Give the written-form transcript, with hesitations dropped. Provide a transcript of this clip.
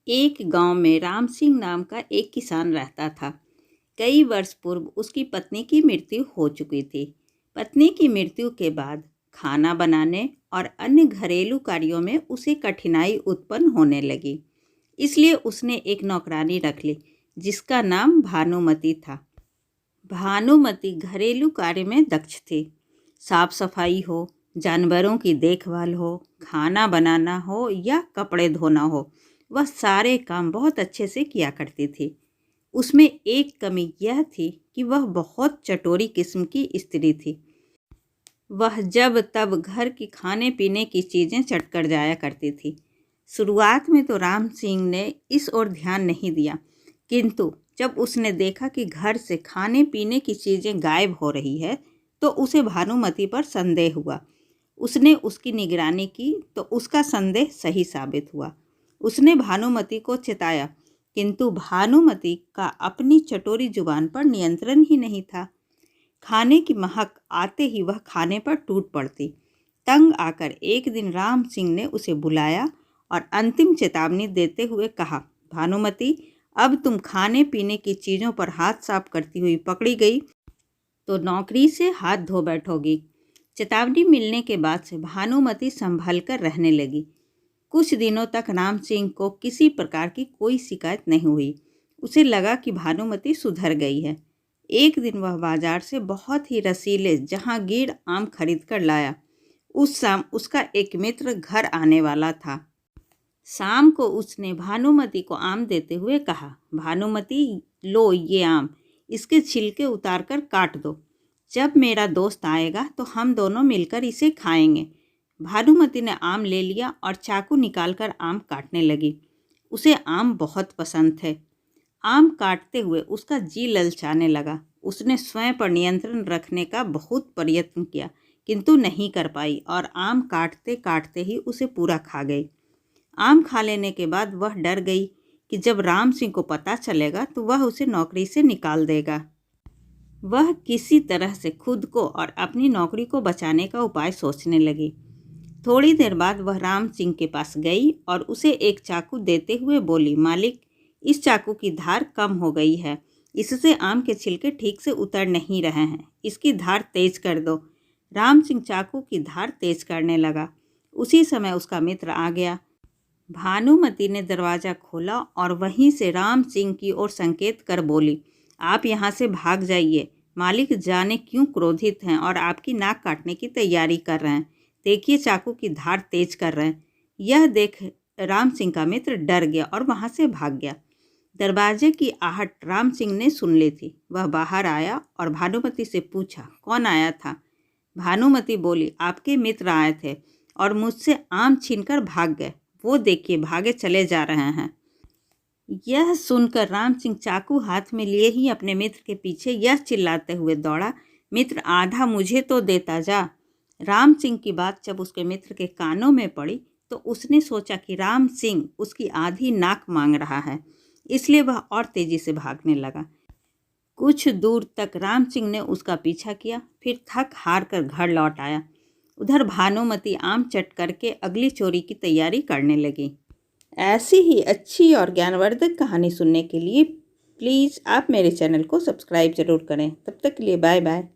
एक गांव में राम सिंह नाम का एक किसान रहता था। कई वर्ष पूर्व उसकी पत्नी की मृत्यु हो चुकी थी। पत्नी की मृत्यु के बाद खाना बनाने और अन्य घरेलू कार्यों में उसे कठिनाई उत्पन्न होने लगी। इसलिए उसने एक नौकरानी रख ली जिसका नाम भानुमति था। भानुमति घरेलू कार्य में दक्ष थी। साफ सफाई हो, जानवरों की देखभाल हो, खाना बनाना हो या कपड़े धोना हो, वह सारे काम बहुत अच्छे से किया करती थी। उसमें एक कमी यह थी कि वह बहुत चटोरी किस्म की स्त्री थी। वह जब तब घर की खाने पीने की चीज़ें चटकर जाया करती थी। शुरुआत में तो राम सिंह ने इस ओर ध्यान नहीं दिया, किंतु जब उसने देखा कि घर से खाने पीने की चीज़ें गायब हो रही है तो उसे भानुमति पर संदेह हुआ। उसने उसकी निगरानी की तो उसका संदेह सही साबित हुआ। उसने भानुमति को चिताया, किंतु भानुमति का अपनी चटोरी जुबान पर नियंत्रण ही नहीं था। खाने की महक आते ही वह खाने पर टूट पड़ती। तंग आकर एक दिन राम सिंह ने उसे बुलाया और अंतिम चेतावनी देते हुए कहा, भानुमति, अब तुम खाने पीने की चीज़ों पर हाथ साफ करती हुई पकड़ी गई तो नौकरी से हाथ धो बैठोगी। चेतावनी मिलने के बाद से भानुमति संभल कर रहने लगी। कुछ दिनों तक राम सिंह को किसी प्रकार की कोई शिकायत नहीं हुई। उसे लगा कि भानुमति सुधर गई है। एक दिन वह बाजार से बहुत ही रसीले जहांगीर आम खरीद कर लाया। उस शाम उसका एक मित्र घर आने वाला था। शाम को उसने भानुमति को आम देते हुए कहा, भानुमति, लो ये आम, इसके छिलके उतार कर काट दो। जब मेरा दोस्त आएगा तो हम दोनों मिलकर इसे खाएंगे। भानुमति ने आम ले लिया और चाकू निकालकर आम काटने लगी। उसे आम बहुत पसंद थे। आम काटते हुए उसका जी ललचाने लगा। उसने स्वयं पर नियंत्रण रखने का बहुत प्रयत्न किया, किंतु नहीं कर पाई और आम काटते काटते ही उसे पूरा खा गई। आम खा लेने के बाद वह डर गई कि जब राम सिंह को पता चलेगा तो वह उसे नौकरी से निकाल देगा। वह किसी तरह से खुद को और अपनी नौकरी को बचाने का उपाय सोचने लगी। थोड़ी देर बाद वह राम सिंह के पास गई और उसे एक चाकू देते हुए बोली, मालिक, इस चाकू की धार कम हो गई है। इससे आम के छिलके ठीक से उतर नहीं रहे हैं। इसकी धार तेज कर दो। राम सिंह चाकू की धार तेज करने लगा। उसी समय उसका मित्र आ गया। भानुमति ने दरवाज़ा खोला और वहीं से राम सिंह की ओर संकेत कर बोली, आप यहाँ से भाग जाइए। मालिक जाने क्यों क्रोधित हैं और आपकी नाक काटने की तैयारी कर रहे हैं। देखिए, चाकू की धार तेज कर रहे हैं। यह देख राम सिंह का मित्र डर गया और वहाँ से भाग गया। दरवाजे की आहट राम सिंह ने सुन ली थी। वह बाहर आया और भानुमति से पूछा, कौन आया था? भानुमति बोली, आपके मित्र आए थे और मुझसे आम छीनकर भाग गए। वो देखिए, भागे चले जा रहे हैं। यह सुनकर राम सिंह चाकू हाथ में लिए ही अपने मित्र के पीछे यह चिल्लाते हुए दौड़ा, मित्र, आधा मुझे तो देता जा। राम सिंह की बात जब उसके मित्र के कानों में पड़ी तो उसने सोचा कि राम सिंह उसकी आधी नाक मांग रहा है, इसलिए वह और तेजी से भागने लगा। कुछ दूर तक राम सिंह ने उसका पीछा किया, फिर थक हार कर घर लौट आया। उधर भानुमति आम चट करके अगली चोरी की तैयारी करने लगी। ऐसी ही अच्छी और ज्ञानवर्धक कहानी सुनने के लिए प्लीज़ आप मेरे चैनल को सब्सक्राइब ज़रूर करें। तब तक के लिए बाय बाय।